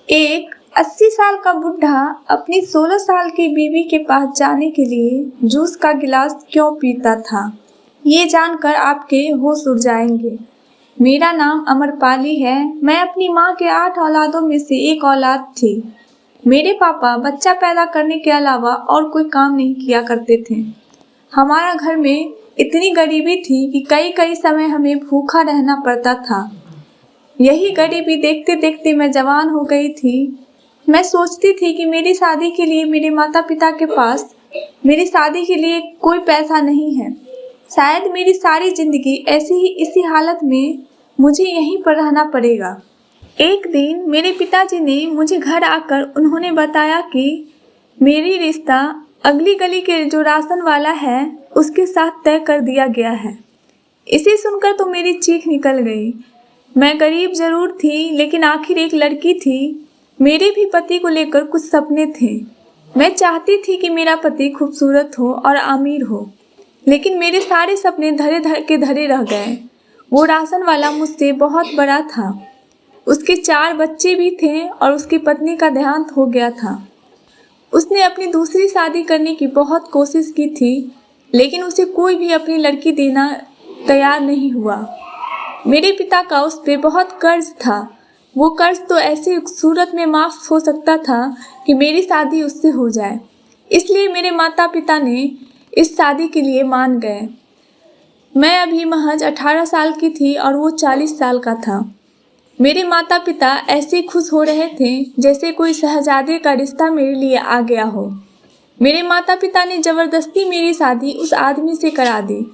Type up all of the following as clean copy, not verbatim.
एक 80 साल का बुढ़ा अपनी 16 साल की बीवी के पास जाने के लिए जूस का गिलास क्यों पीता था, ये जानकर आपके होश उड़ जाएंगे। मेरा नाम अमरपाली है। मैं अपनी माँ के 8 औलादों में से एक औलाद थी। मेरे पापा बच्चा पैदा करने के अलावा और कोई काम नहीं किया करते थे। हमारा घर में इतनी गरीबी थी कि कई कई समय हमें भूखा रहना पड़ता था। यही गरीबी देखते देखते मैं जवान हो गई थी। मैं सोचती थी कि मेरी शादी के लिए मेरे माता पिता के पास मेरी शादी के लिए कोई पैसा नहीं है। शायद मेरी सारी जिंदगी ऐसी ही इसी हालत में मुझे यहीं पर रहना पड़ेगा। एक दिन मेरे पिताजी ने मुझे घर आकर उन्होंने बताया कि मेरी रिश्ता अगली गली के जो राशन वाला है उसके साथ तय कर दिया गया है। इसे सुनकर तो मेरी चीख निकल गई। मैं गरीब जरूर थी, लेकिन आखिर एक लड़की थी। मेरे भी पति को लेकर कुछ सपने थे। मैं चाहती थी कि मेरा पति खूबसूरत हो और अमीर हो, लेकिन मेरे सारे सपने धरे रह गए। वो राशन वाला मुझसे बहुत बड़ा था। उसके 4 बच्चे भी थे और उसकी पत्नी का देहांत हो गया था। उसने अपनी दूसरी शादी करने की बहुत कोशिश की थी, लेकिन उसे कोई भी अपनी लड़की देना तैयार नहीं हुआ। मेरे पिता का उस पे बहुत कर्ज था। वो कर्ज तो ऐसी सूरत में माफ़ हो सकता था कि मेरी शादी उससे हो जाए। इसलिए मेरे माता पिता ने इस शादी के लिए मान गए। मैं अभी महज 18 साल की थी और वो 40 साल का था। मेरे माता पिता ऐसे खुश हो रहे थे जैसे कोई शहजादे का रिश्ता मेरे लिए आ गया हो। मेरे माता पिता ने ज़बरदस्ती मेरी शादी उस आदमी से करा दी।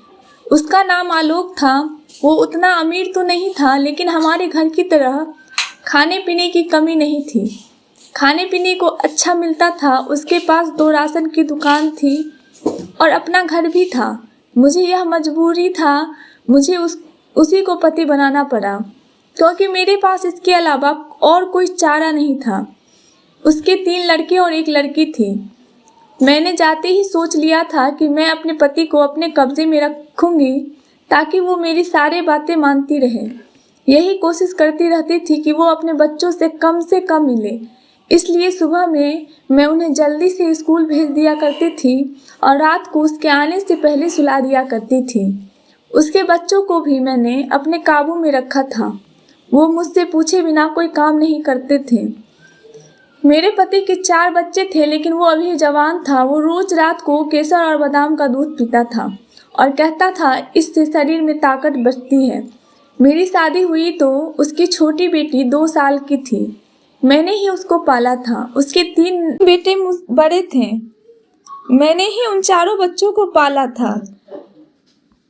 उसका नाम आलोक था। वो उतना अमीर तो नहीं था, लेकिन हमारे घर की तरह खाने पीने की कमी नहीं थी। खाने पीने को अच्छा मिलता था। उसके पास 2 राशन की दुकान थी और अपना घर भी था। मुझे यह मजबूरी था, मुझे उसी को पति बनाना पड़ा, क्योंकि मेरे पास इसके अलावा और कोई चारा नहीं था। उसके 3 लड़के और 1 लड़की थी। मैंने जाते ही सोच लिया था कि मैं अपने पति को अपने कब्जे में रखूंगी ताकि वो मेरी सारी बातें मानती रहे। यही कोशिश करती रहती थी कि वो अपने बच्चों से कम मिले। इसलिए सुबह में मैं उन्हें जल्दी से स्कूल भेज दिया करती थी और रात को उसके आने से पहले सुला दिया करती थी। उसके बच्चों को भी मैंने अपने काबू में रखा था। वो मुझसे पूछे बिना कोई काम नहीं करते थे। मेरे पति के 4 बच्चे थे, लेकिन वो अभी जवान था। वो रोज रात को केसर और बादाम का दूध पीता था और कहता था इससे शरीर में ताकत बढ़ती है। मेरी शादी हुई तो उसकी छोटी बेटी 2 साल की थी। मैंने ही उसको पाला था। उसके 3 बेटे बड़े थे। मैंने ही उन 4 बच्चों को पाला था।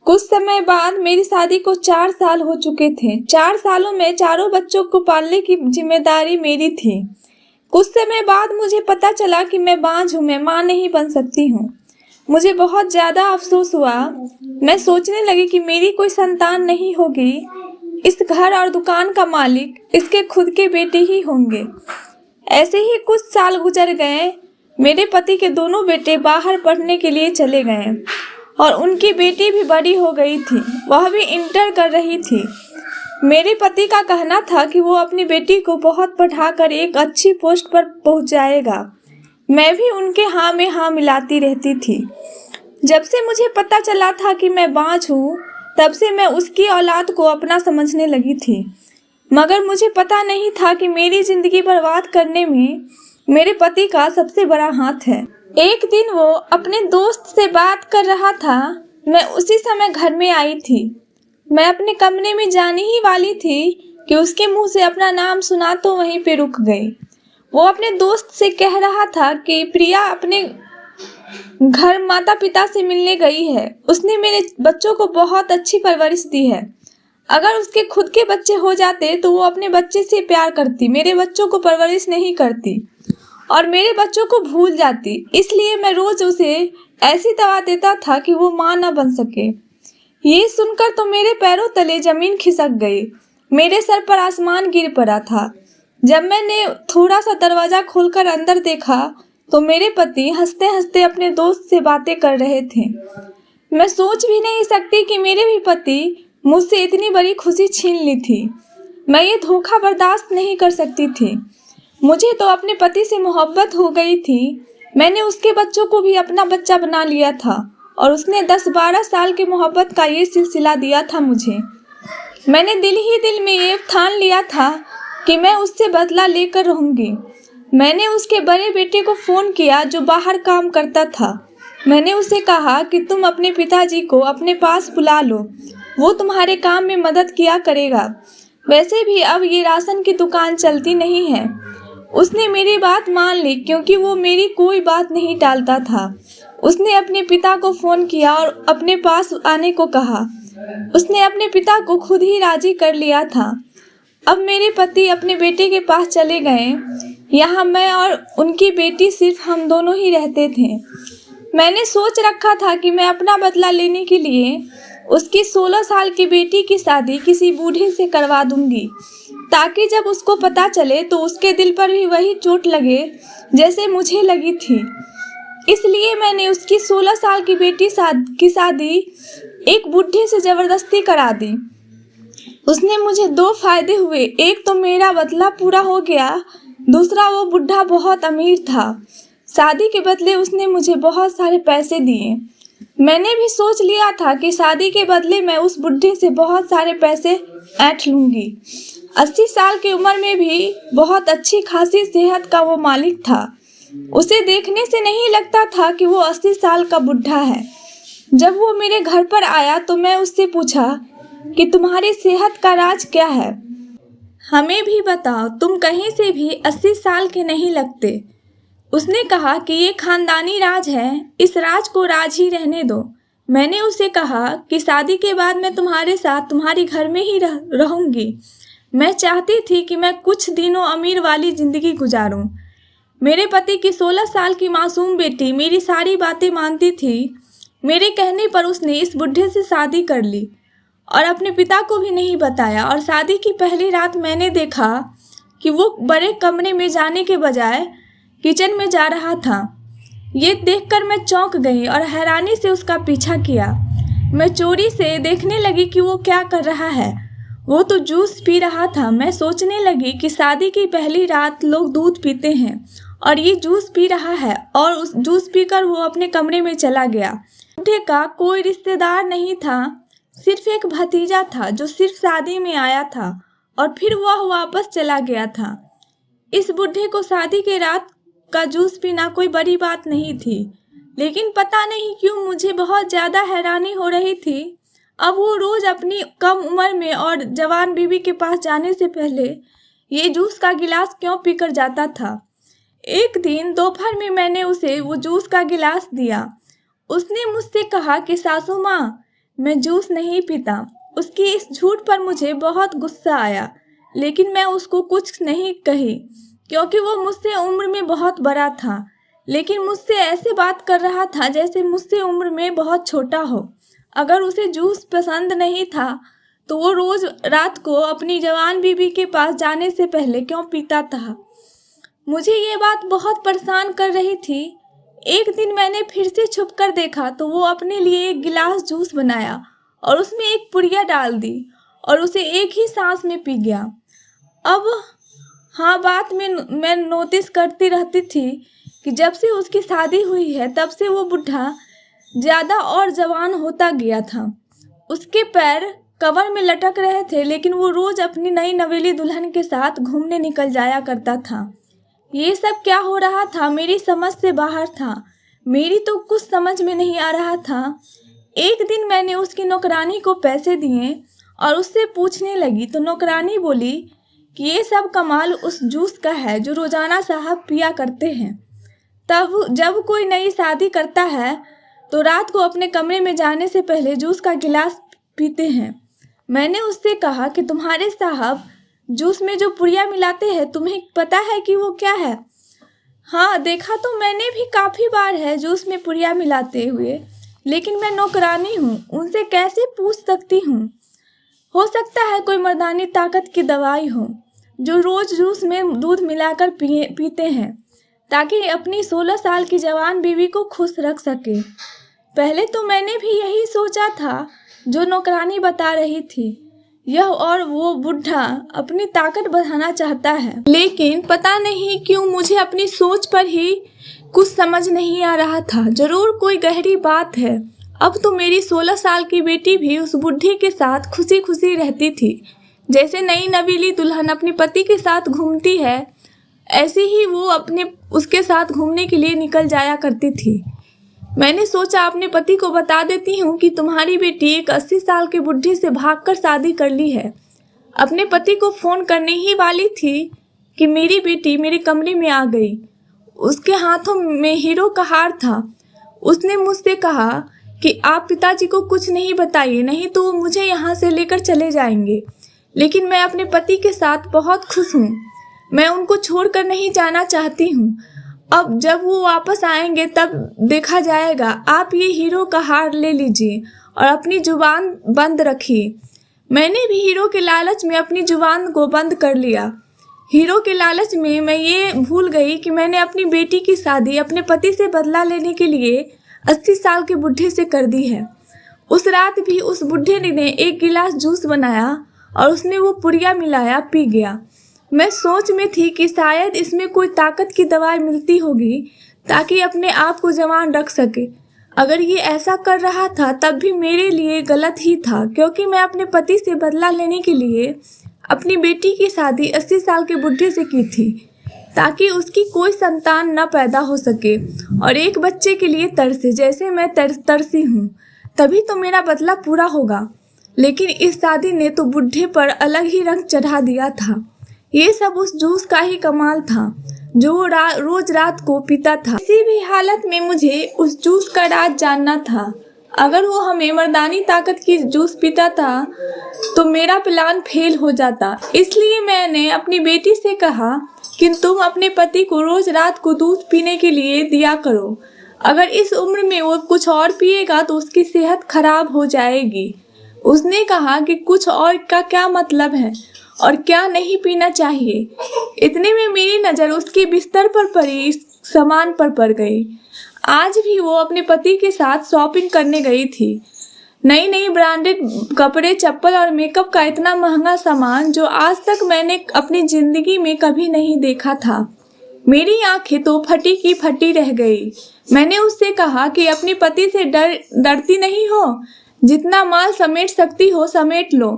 कुछ समय बाद मेरी शादी को 4 साल हो चुके थे। 4 सालों में 4 बच्चों को पालने की जिम्मेदारी मेरी थी। कुछ समय बाद मुझे पता चला कि मैं बांझ हूँ, मैं माँ नहीं बन सकती हूँ। मुझे बहुत ज़्यादा अफसोस हुआ। मैं सोचने लगी कि मेरी कोई संतान नहीं होगी। इस घर और दुकान का मालिक इसके खुद के बेटे ही होंगे। ऐसे ही कुछ साल गुजर गए। मेरे पति के दोनों बेटे बाहर पढ़ने के लिए चले गए और उनकी बेटी भी बड़ी हो गई थी। वह भी इंटर कर रही थी। मेरे पति का कहना था कि वो अपनी बेटी को बहुत पढ़ाकर एक अच्छी पोस्ट पर पहुंच जाएगा। मैं भी उनके हाँ में हाँ मिलाती रहती थी। जब से मुझे पता चला था कि मैं बांझ हूँ, तब से मैं उसकी औलाद को अपना समझने लगी थी। मगर मुझे पता नहीं था कि मेरी जिंदगी बर्बाद करने में मेरे पति का सबसे बड़ा हाथ है। एक दिन वो अपने दोस्त से बात कर रहा था। मैं उसी समय घर में आई थी। मैं अपने कमरे में जाने ही वाली थी कि उसके मुंह से अपना नाम सुना तो वहीं पे रुक गई। वो अपने दोस्त से कह रहा था कि प्रिया अपने घर माता पिता से मिलने गई है। उसने मेरे बच्चों को बहुत अच्छी परवरिश दी है। अगर उसके खुद के बच्चे हो जाते तो वो अपने बच्चे से प्यार करती, मेरे बच्चों को परवरिश नहीं करती और मेरे बच्चों को भूल जाती। इसलिए मैं रोज उसे ऐसी दवा देता था कि वो माँ न बन सके। ये सुनकर तो मेरे पैरों तले जमीन खिसक गई। मेरे सर पर आसमान गिर पड़ा था। जब मैंने थोड़ा सा दरवाजा खोलकर अंदर देखा तो मेरे पति हंसते हंसते अपने दोस्त से बातें कर रहे थे। मैं सोच भी नहीं सकती कि मेरे भी पति मुझसे इतनी बड़ी खुशी छीन ली थी। मैं ये धोखा बर्दाश्त नहीं कर सकती थी। मुझे तो अपने पति से मोहब्बत हो गई थी। मैंने उसके बच्चों को भी अपना बच्चा बना लिया था और उसने 10-12 साल की मोहब्बत का ये सिलसिला दिया था मुझे। मैंने दिल ही दिल में ये ठान लिया था कि मैं उससे बदला लेकर रहूंगी। मैंने उसके बड़े बेटे को फ़ोन किया जो बाहर काम करता था। मैंने उसे कहा कि तुम अपने पिताजी को अपने पास बुला लो, वो तुम्हारे काम में मदद किया करेगा। वैसे भी अब ये राशन की दुकान चलती नहीं है। उसने मेरी बात मान ली क्योंकि वो मेरी कोई बात नहीं टालता था। उसने अपने पिता को फ़ोन किया और अपने पास आने को कहा। उसने अपने पिता को खुद ही राजी कर लिया था। अब मेरे पति अपने बेटे के पास चले गए। यहाँ मैं और उनकी बेटी सिर्फ हम दोनों ही रहते थे। मैंने सोच रखा था कि मैं अपना बदला लेने के लिए उसकी 16 साल की बेटी की शादी किसी बूढ़े से करवा दूंगी, ताकि जब उसको पता चले तो उसके दिल पर भी वही चोट लगे जैसे मुझे लगी थी। इसलिए मैंने उसकी 16 साल की बेटी की शादी एक बूढ़े से ज़बरदस्ती करा दी। उसने मुझे 2 फायदे हुए, एक तो मेरा बदला पूरा हो गया, दूसरा वो बुढ़ा बहुत अमीर था। शादी के बदले उसने मुझे बहुत सारे पैसे दिए। मैंने भी सोच लिया था कि शादी के बदले मैं उस बुढ़े से बहुत सारे पैसे ऐंठ लूँगी। 80 साल की उम्र में भी बहुत अच्छी खासी सेहत का वो मालिक था। उसे देखने से नहीं लगता था कि वो 80 साल का बुढ़ा है। जब वो मेरे घर पर आया तो मैं उससे पूछा कि तुम्हारी सेहत का राज क्या है? हमें भी बताओ, तुम कहीं से भी 80 साल के नहीं लगते। उसने कहा कि ये खानदानी राज है, इस राज को राज ही रहने दो। मैंने उसे कहा कि शादी के बाद मैं तुम्हारे साथ तुम्हारे घर में ही रहूंगी। मैं चाहती थी कि मैं कुछ दिनों अमीर वाली ज़िंदगी गुजारूं। मेरे पति की 16 साल की मासूम बेटी मेरी सारी बातें मानती थी। मेरे कहने पर उसने इस बुढ़े से शादी कर ली और अपने पिता को भी नहीं बताया। और शादी की पहली रात मैंने देखा कि वो बड़े कमरे में जाने के बजाय किचन में जा रहा था। ये देखकर मैं चौंक गई और हैरानी से उसका पीछा किया। मैं चोरी से देखने लगी कि वो क्या कर रहा है। वो तो जूस पी रहा था। मैं सोचने लगी कि शादी की पहली रात लोग दूध पीते हैं और ये जूस पी रहा है, और उस जूस पीकर वो अपने कमरे में चला गया। बुढ़े का कोई रिश्तेदार नहीं था, सिर्फ एक भतीजा था जो सिर्फ शादी में आया था और फिर वह वापस चला गया था। इस बुढ़े को शादी के रात का जूस पीना कोई बड़ी बात नहीं थी, लेकिन पता नहीं क्यों मुझे बहुत ज़्यादा हैरानी हो रही थी। अब वो रोज़ अपनी कम उम्र में और जवान बीवी के पास जाने से पहले ये जूस का गिलास क्यों पीकर जाता था। एक दिन दोपहर में मैंने उसे वो जूस का गिलास दिया। उसने मुझसे कहा कि सासू माँ, मैं जूस नहीं पीता। उसकी इस झूठ पर मुझे बहुत गुस्सा आया, लेकिन मैं उसको कुछ नहीं कही क्योंकि वो मुझसे उम्र में बहुत बड़ा था, लेकिन मुझसे ऐसे बात कर रहा था जैसे मुझसे उम्र में बहुत छोटा हो। अगर उसे जूस पसंद नहीं था तो वो रोज़ रात को अपनी जवान बीवी के पास जाने से पहले क्यों पीता था। मुझे ये बात बहुत परेशान कर रही थी। एक दिन मैंने फिर से छुप कर देखा तो वो अपने लिए एक गिलास जूस बनाया और उसमें एक पुड़िया डाल दी और उसे एक ही सांस में पी गया। अब हाँ, बात में मैं नोटिस करती रहती थी कि जब से उसकी शादी हुई है तब से वो बुढ़ा ज़्यादा और जवान होता गया था। उसके पैर कवर में लटक रहे थे, लेकिन वो रोज़ अपनी नई नवेली दुल्हन के साथ घूमने निकल जाया करता था। ये सब क्या हो रहा था मेरी समझ से बाहर था। मेरी तो कुछ समझ में नहीं आ रहा था। एक दिन मैंने उसकी नौकरानी को पैसे दिए और उससे पूछने लगी तो नौकरानी बोली कि ये सब कमाल उस जूस का है जो रोज़ाना साहब पिया करते हैं। तब जब कोई नई शादी करता है तो रात को अपने कमरे में जाने से पहले जूस का गिलास पीते हैं। मैंने उससे कहा कि तुम्हारे साहब जूस में जो पुड़िया मिलाते हैं तुम्हें पता है कि वो क्या है? हाँ, देखा तो मैंने भी काफ़ी बार है जूस में पुड़िया मिलाते हुए, लेकिन मैं नौकरानी हूँ, उनसे कैसे पूछ सकती हूँ? हो सकता है कोई मर्दानी ताकत की दवाई हो जो रोज़ जूस में दूध मिलाकर पीते हैं ताकि अपनी 16 साल की जवान बीवी को खुश रख सके। पहले तो मैंने भी यही सोचा था जो नौकरानी बता रही थी। यह और वो बुढ़ा अपनी ताकत बढ़ाना चाहता है, लेकिन पता नहीं क्यों मुझे अपनी सोच पर ही कुछ समझ नहीं आ रहा था। जरूर कोई गहरी बात है। अब तो मेरी 16 साल की बेटी भी उस बुढ़े के साथ खुशी खुशी रहती थी। जैसे नई नवीली दुल्हन अपने पति के साथ घूमती है, ऐसे ही वो उसके साथ घूमने के लिए निकल जाया करती थी। मैंने सोचा अपने पति को बता देती हूँ कि तुम्हारी बेटी एक 80 साल के बुढ़े से भागकर शादी कर ली है। अपने पति को फ़ोन करने ही वाली थी कि मेरी बेटी मेरे कमरे में आ गई। उसके हाथों में हीरो का हार था। उसने मुझसे कहा कि आप पिताजी को कुछ नहीं बताइए, नहीं तो वो मुझे यहाँ से लेकर चले जाएंगे। लेकिन मैं अपने पति के साथ बहुत खुश हूँ। मैं उनको छोड़कर नहीं जाना चाहती हूँ। अब जब वो वापस आएंगे तब देखा जाएगा। आप ये हीरो का हार ले लीजिए और अपनी जुबान बंद रखिए। मैंने भी हीरो के लालच में अपनी जुबान को बंद कर लिया। हीरो के लालच में मैं ये भूल गई कि मैंने अपनी बेटी की शादी अपने पति से बदला लेने के लिए 80 साल के बुढ़े से कर दी है। उस रात भी उस बुढ़े ने एक गिलास जूस बनाया और उसने वो पुड़िया मिलाया, पी गया। मैं सोच में थी कि शायद इसमें कोई ताकत की दवाई मिलती होगी ताकि अपने आप को जवान रख सके। अगर ये ऐसा कर रहा था तब भी मेरे लिए गलत ही था, क्योंकि मैं अपने पति से बदला लेने के लिए अपनी बेटी की शादी 80 साल के बुढ़े से की थी ताकि उसकी कोई संतान न पैदा हो सके और एक बच्चे के लिए तरसे जैसे मैं तरसी हूँ। तभी तो मेरा बदला पूरा होगा। लेकिन इस शादी ने तो बुढ़े पर अलग ही रंग चढ़ा दिया था। ये सब उस जूस का ही कमाल था जो वो रोज रात को पीता था। किसी भी हालत में मुझे उस जूस का राज जानना था। अगर वो हमें मर्दानी ताकत की जूस पीता था तो मेरा प्लान फेल हो जाता। इसलिए मैंने अपनी बेटी से कहा कि तुम अपने पति को रोज रात को दूध पीने के लिए दिया करो। अगर इस उम्र में वो कुछ और पिएगा तो उसकी सेहत खराब हो जाएगी। उसने कहा कि कुछ और का क्या मतलब है और क्या नहीं पीना चाहिए। इतने में मेरी नज़र उसके बिस्तर पर पड़ी सामान पर पड़ गई। आज भी वो अपने पति के साथ शॉपिंग करने गई थी। नई नई ब्रांडेड कपड़े, चप्पल और मेकअप का इतना महंगा सामान जो आज तक मैंने अपनी ज़िंदगी में कभी नहीं देखा था। मेरी आंखें तो फटी की फटी रह गई। मैंने उससे कहा कि अपने पति से डरती नहीं हो, जितना माल समेट सकती हो समेट लो,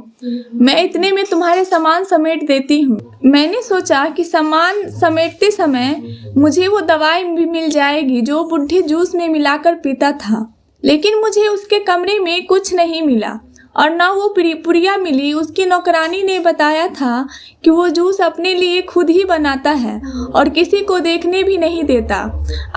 मैं इतने में तुम्हारे सामान समेट देती हूँ। मैंने सोचा कि सामान समेटते समय मुझे वो दवाई भी मिल जाएगी जो बुढ़े जूस में मिलाकर पीता था। लेकिन मुझे उसके कमरे में कुछ नहीं मिला और ना वो पुड़िया मिली। उसकी नौकरानी ने बताया था कि वो जूस अपने लिए खुद ही बनाता है और किसी को देखने भी नहीं देता।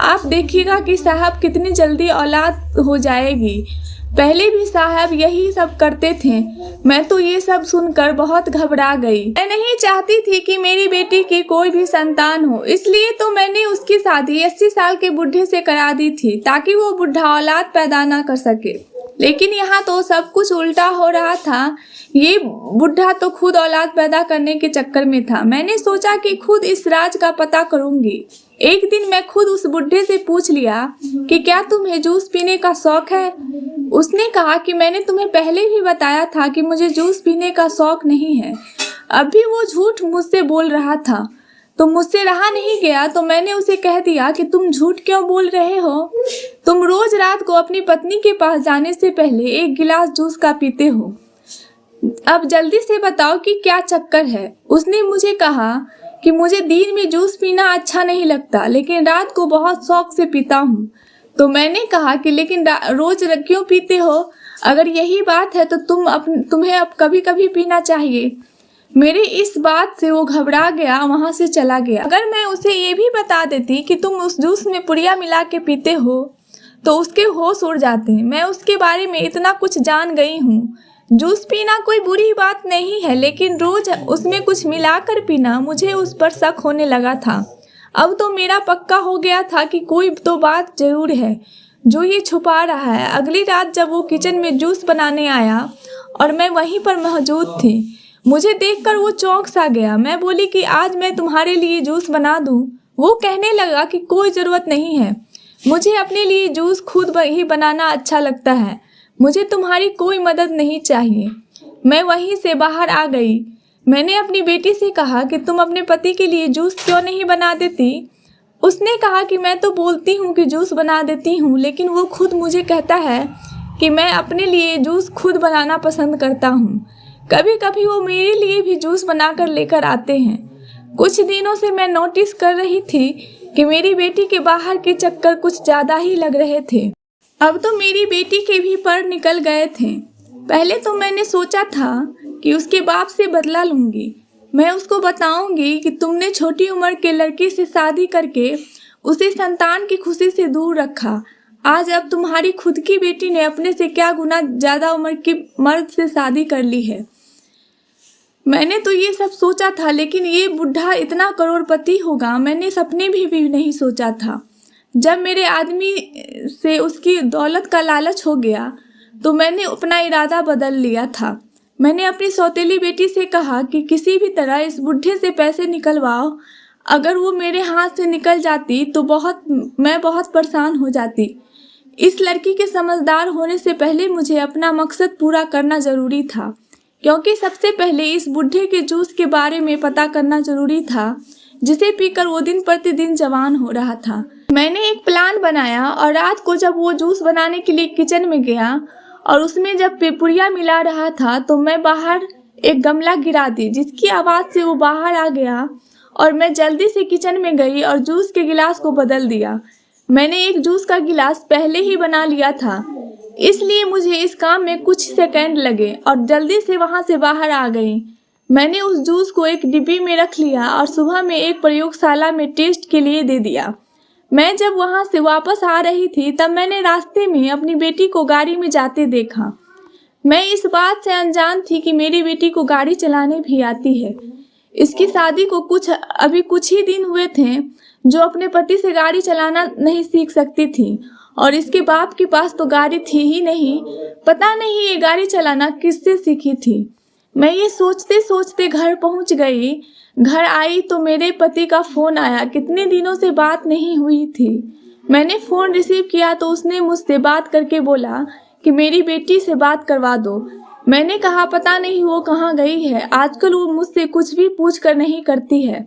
आप देखिएगा कि साहब कितनी जल्दी औलाद हो जाएगी। पहले भी साहब यही सब करते थे। मैं तो ये सब सुनकर बहुत घबरा गई। मैं नहीं चाहती थी कि मेरी बेटी की कोई भी संतान हो, इसलिए तो मैंने उसकी शादी 80 साल के बुढ़े से करा दी थी ताकि वो बुढ़ा औलाद पैदा ना कर सके। लेकिन यहाँ तो सब कुछ उल्टा हो रहा था। ये बुढ़ा तो खुद औलाद पैदा करने के चक्कर में था। मैंने सोचा कि खुद इस राज का पता करूंगी। एक दिन मैं खुद उस बुढ़े से पूछ लिया कि क्या तुम्हें जूस पीने का शौक है। उसने कहा कि मैंने तुम्हें पहले भी बताया था कि मुझे जूस पीने का शौक नहीं है। अभी वो झूठ मुझसे बोल रहा था तो मुझसे रहा नहीं गया, तो मैंने उसे कह दिया कि तुम झूठ क्यों बोल रहे हो। तुम रोज रात को अपनी पत्नी के पास जाने से पहले एक गिलास जूस का पीते हो। अब जल्दी से बताओ कि क्या चक्कर है। उसने मुझे कहा कि मुझे दिन में जूस पीना अच्छा नहीं लगता, लेकिन रात को बहुत शौक से पीता हूँ। तो मैंने कहा कि लेकिन रोज क्यों पीते हो। अगर यही बात है तो तुम्हें अब कभी कभी पीना चाहिए। मेरी इस बात से वो घबरा गया, वहाँ से चला गया। अगर मैं उसे ये भी बता देती कि तुम उस जूस में पुड़िया मिला के पीते हो तो उसके होश उड़ जाते। मैं उसके बारे में इतना कुछ जान गई हूँ। जूस पीना कोई बुरी बात नहीं है, लेकिन रोज उसमें कुछ मिलाकर पीना, मुझे उस पर शक होने लगा था। अब तो मेरा पक्का हो गया था कि कोई तो बात जरूर है जो ये छुपा रहा है। अगली रात जब वो किचन में जूस बनाने आया और मैं वहीं पर मौजूद थी, मुझे देखकर वो चौंक सा गया। मैं बोली कि आज मैं तुम्हारे लिए जूस बना दूं। वो कहने लगा कि कोई ज़रूरत नहीं है, मुझे अपने लिए जूस खुद ही बनाना अच्छा लगता है, मुझे तुम्हारी कोई मदद नहीं चाहिए। मैं वहीं से बाहर आ गई। मैंने अपनी बेटी से कहा कि तुम अपने पति के लिए जूस क्यों नहीं बना देती। उसने कहा कि मैं तो बोलती हूँ कि जूस बना देती हूँ, लेकिन वो खुद मुझे कहता है कि मैं अपने लिए जूस खुद बनाना पसंद करता हूँ। कभी कभी वो मेरे लिए भी जूस बनाकर लेकर आते हैं। कुछ दिनों से मैं नोटिस कर रही थी कि मेरी बेटी के बाहर के चक्कर कुछ ज़्यादा ही लग रहे थे। अब तो मेरी बेटी के भी पर निकल गए थे। पहले तो मैंने सोचा था कि उसके बाप से बदला लूँगी। मैं उसको बताऊंगी कि तुमने छोटी उम्र के लड़के से शादी करके उसे संतान की खुशी से दूर रखा। आज अब तुम्हारी खुद की बेटी ने अपने से क्या गुना ज़्यादा उम्र के मर्द से शादी कर ली है। मैंने तो ये सब सोचा था, लेकिन ये बुढ़ा इतना करोड़पति होगा मैंने सपने भी नहीं सोचा था। जब मेरे आदमी से उसकी दौलत का लालच हो गया तो मैंने अपना इरादा बदल लिया था। मैंने अपनी सौतेली बेटी से कहा कि किसी भी तरह इस बुढ़े से पैसे निकलवाओ। अगर वो मेरे हाथ से निकल जाती तो मैं बहुत परेशान हो जाती। इस लड़की के समझदार होने से पहले मुझे अपना मकसद पूरा करना ज़रूरी था, क्योंकि सबसे पहले इस बुढ़े के जूस के बारे में पता करना ज़रूरी था, जिसे पीकर वो दिन प्रतिदिन जवान हो रहा था। मैंने एक प्लान बनाया और रात को जब वो जूस बनाने के लिए किचन में गया और उसमें जब पुड़िया मिला रहा था तो मैं बाहर एक गमला गिरा दी, जिसकी आवाज़ से वो बाहर आ गया और मैं जल्दी से किचन में गई और जूस के गिलास को बदल दिया। मैंने एक जूस का गिलास पहले ही बना लिया था, इसलिए मुझे इस काम में कुछ सेकंड लगे और जल्दी से वहाँ से बाहर आ गई। मैंने उस जूस को एक डिब्बी में रख लिया और सुबह में एक प्रयोगशाला में टेस्ट के लिए दे दिया। मैं जब वहाँ से वापस आ रही थी तब मैंने रास्ते में अपनी बेटी को गाड़ी में जाते देखा। मैं इस बात से अनजान थी कि मेरी बेटी को गाड़ी चलाने भी आती है। इसकी शादी को अभी कुछ ही दिन हुए थे जो अपने पति से गाड़ी चलाना नहीं सीख सकती थी, और इसके बाप के पास तो गाड़ी थी ही नहीं। पता नहीं ये गाड़ी चलाना किससे सीखी थी। मैं ये सोचते सोचते घर पहुंच गई। घर आई तो मेरे पति का फ़ोन आया। कितने दिनों से बात नहीं हुई थी। मैंने फ़ोन रिसीव किया तो उसने मुझसे बात करके बोला कि मेरी बेटी से बात करवा दो। मैंने कहा पता नहीं वो कहाँ गई है, आजकल वो मुझसे कुछ भी पूछ कर नहीं करती है।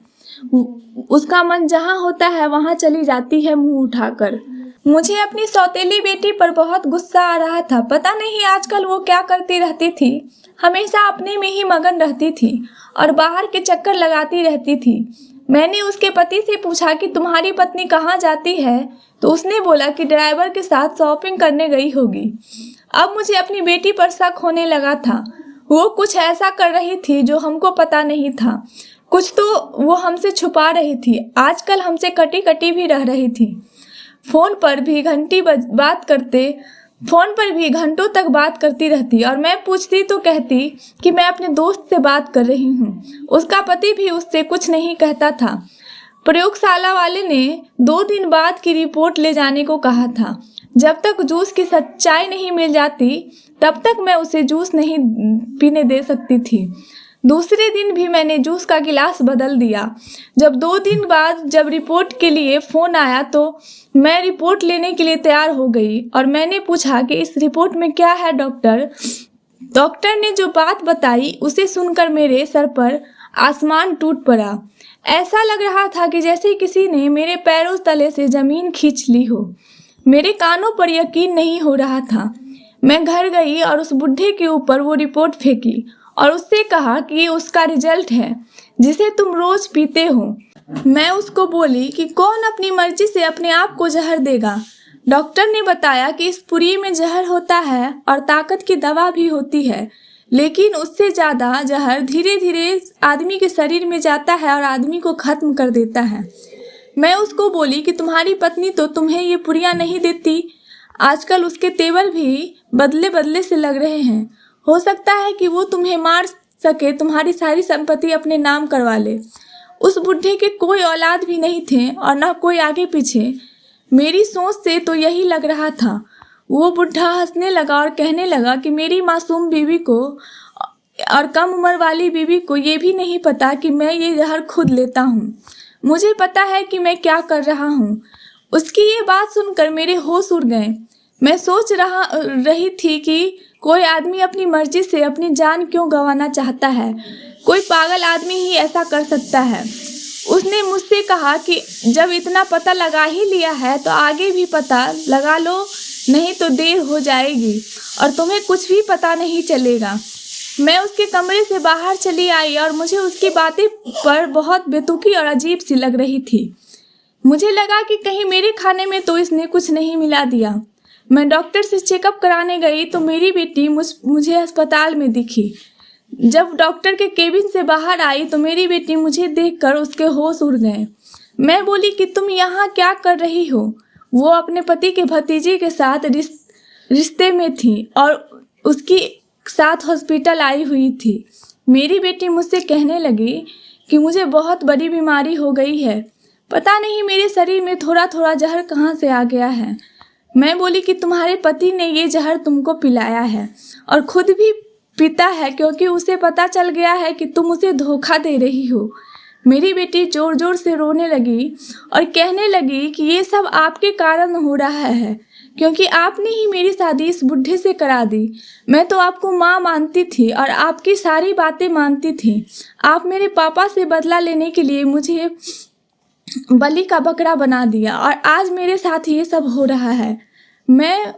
उसका मन जहाँ होता है वहाँ चली जाती है मुंह उठाकर। मुझे अपनी सौतेली बेटी पर बहुत गुस्सा आ रहा था। पता नहीं आजकल वो क्या करती रहती थी। हमेशा अपने में ही मगन रहती थी और बाहर के चक्कर लगाती रहती थी। मैंने उसके पति से पूछा कि तुम्हारी पत्नी कहाँ जाती है, तो उसने बोला कि ड्राइवर के साथ शॉपिंग करने गई होगी। अब मुझे अपनी बेटी पर शक होने लगा था। वो कुछ ऐसा कर रही थी जो हमको पता नहीं था। कुछ तो वो हमसे छुपा रही थी। आजकल हमसे कटी कटी भी रह रही थी। फ़ोन पर भी घंटों तक बात करती रहती और मैं पूछती तो कहती कि मैं अपने दोस्त से बात कर रही हूँ। उसका पति भी उससे कुछ नहीं कहता था। प्रयोगशाला वाले ने 2 दिन बाद की रिपोर्ट ले जाने को कहा था। जब तक जूस की सच्चाई नहीं मिल जाती तब तक मैं उसे जूस नहीं पीने दे सकती थी। दूसरे दिन भी मैंने जूस का गिलास बदल दिया। जब 2 दिन बाद जब रिपोर्ट के लिए फ़ोन आया तो मैं रिपोर्ट लेने के लिए तैयार हो गई और मैंने पूछा कि इस रिपोर्ट में क्या है डॉक्टर। डॉक्टर ने जो बात बताई उसे सुनकर मेरे सर पर आसमान टूट पड़ा। ऐसा लग रहा था कि जैसे किसी ने मेरे पैरों तले से ज़मीन खींच ली हो। मेरे कानों पर यकीन नहीं हो रहा था। मैं घर गई और उस बुढ़े के ऊपर वो रिपोर्ट फेंकी और उससे कहा कि ये उसका रिजल्ट है जिसे तुम रोज पीते हो। मैं उसको बोली कि कौन अपनी मर्जी से अपने आप को जहर देगा। डॉक्टर ने बताया कि इस पुरी में जहर होता है और ताकत की दवा भी होती है, लेकिन उससे ज़्यादा जहर धीरे धीरे आदमी के शरीर में जाता है और आदमी को ख़त्म कर देता है। मैं उसको बोली कि तुम्हारी पत्नी तो तुम्हें ये पुड़िया नहीं देती। आजकल उसके तेवर भी बदले बदले से लग रहे हैं। हो सकता है कि वो तुम्हें मार सके, तुम्हारी सारी संपत्ति अपने नाम करवा ले। उस बुढ़े के कोई औलाद भी नहीं थे और ना कोई आगे पीछे। मेरी सोच से तो यही लग रहा था। वो बुढ़ा हंसने लगा और कहने लगा कि मेरी मासूम बीवी को और कम उम्र वाली बीवी को ये भी नहीं पता कि मैं ये जहर खुद लेता हूँ। मुझे पता है कि मैं क्या कर रहा हूँ। उसकी ये बात सुनकर मेरे होश उड़ गए। मैं सोच रही थी कि कोई आदमी अपनी मर्जी से अपनी जान क्यों गंवाना चाहता है? कोई पागल आदमी ही ऐसा कर सकता है। उसने मुझसे कहा कि जब इतना पता लगा ही लिया है तो आगे भी पता लगा लो, नहीं तो देर हो जाएगी और तुम्हें कुछ भी पता नहीं चलेगा। मैं उसके कमरे से बाहर चली आई और मुझे उसकी बातें पर बहुत बेतुकी और अजीब सी लग रही थी। मुझे लगा कि कहीं मेरे खाने में तो इसने कुछ नहीं मिला दिया। मैं डॉक्टर से चेकअप कराने गई तो मेरी बेटी मुझे अस्पताल में दिखी। जब डॉक्टर के केबिन से बाहर आई तो मेरी बेटी मुझे देखकर उसके होश उड़ गए। मैं बोली कि तुम यहाँ क्या कर रही हो? वो अपने पति के भतीजे के साथ रिश्ते में थी और उसकी साथ हॉस्पिटल आई हुई थी। मेरी बेटी मुझसे कहने लगी कि मुझे बहुत बड़ी बीमारी हो गई है, पता नहीं मेरे शरीर में थोड़ा थोड़ा जहर कहाँ से आ गया है। मैं बोली कि तुम्हारे पति ने ये जहर तुमको पिलाया है और खुद भी पीता है क्योंकि उसे पता चल गया है कि तुम उसे धोखा दे रही हो। मेरी बेटी जोर जोर से रोने लगी और कहने लगी कि ये सब आपके कारण हो रहा है क्योंकि आपने ही मेरी शादी इस बुढ़े से करा दी। मैं तो आपको माँ मानती थी और आपकी सारी बातें मानती थी। आप मेरे पापा से बदला लेने के लिए मुझे बलि का बकरा बना दिया और आज मेरे साथ ये सब हो रहा है। मैं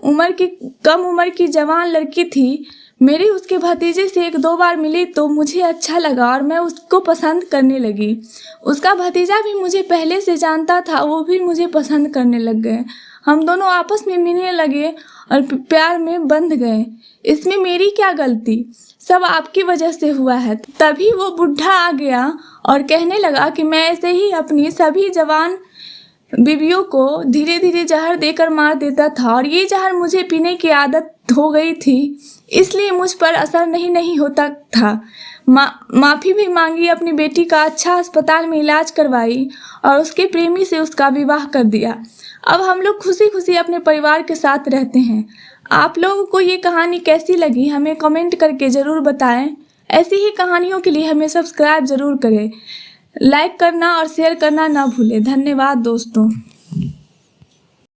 कम उम्र की जवान लड़की थी। मेरी उसके भतीजे से एक दो बार मिली तो मुझे अच्छा लगा और मैं उसको पसंद करने लगी। उसका भतीजा भी मुझे पहले से जानता था, वो भी मुझे पसंद करने लग गए। हम दोनों आपस में मिलने लगे और प्यार में बंध गए। इसमें मेरी क्या गलती? सब आपकी वजह से हुआ है। तभी वो बुढ़ा आ गया और कहने लगा कि मैं ऐसे ही अपनी सभी जवान बीवियों को धीरे धीरे जहर देकर मार देता था और ये जहर मुझे पीने की आदत हो गई थी, इसलिए मुझ पर असर नहीं होता था। माफ़ी भी मांगी, अपनी बेटी का अच्छा अस्पताल में इलाज करवाई और उसके प्रेमी से उसका विवाह कर दिया। अब हम लोग खुशी खुशी अपने परिवार के साथ रहते हैं। आप लोगों को ये कहानी कैसी लगी हमें कमेंट करके ज़रूर बताएं। ऐसी ही कहानियों के लिए हमें सब्सक्राइब ज़रूर करें, लाइक करना और शेयर करना ना भूलें। धन्यवाद दोस्तों।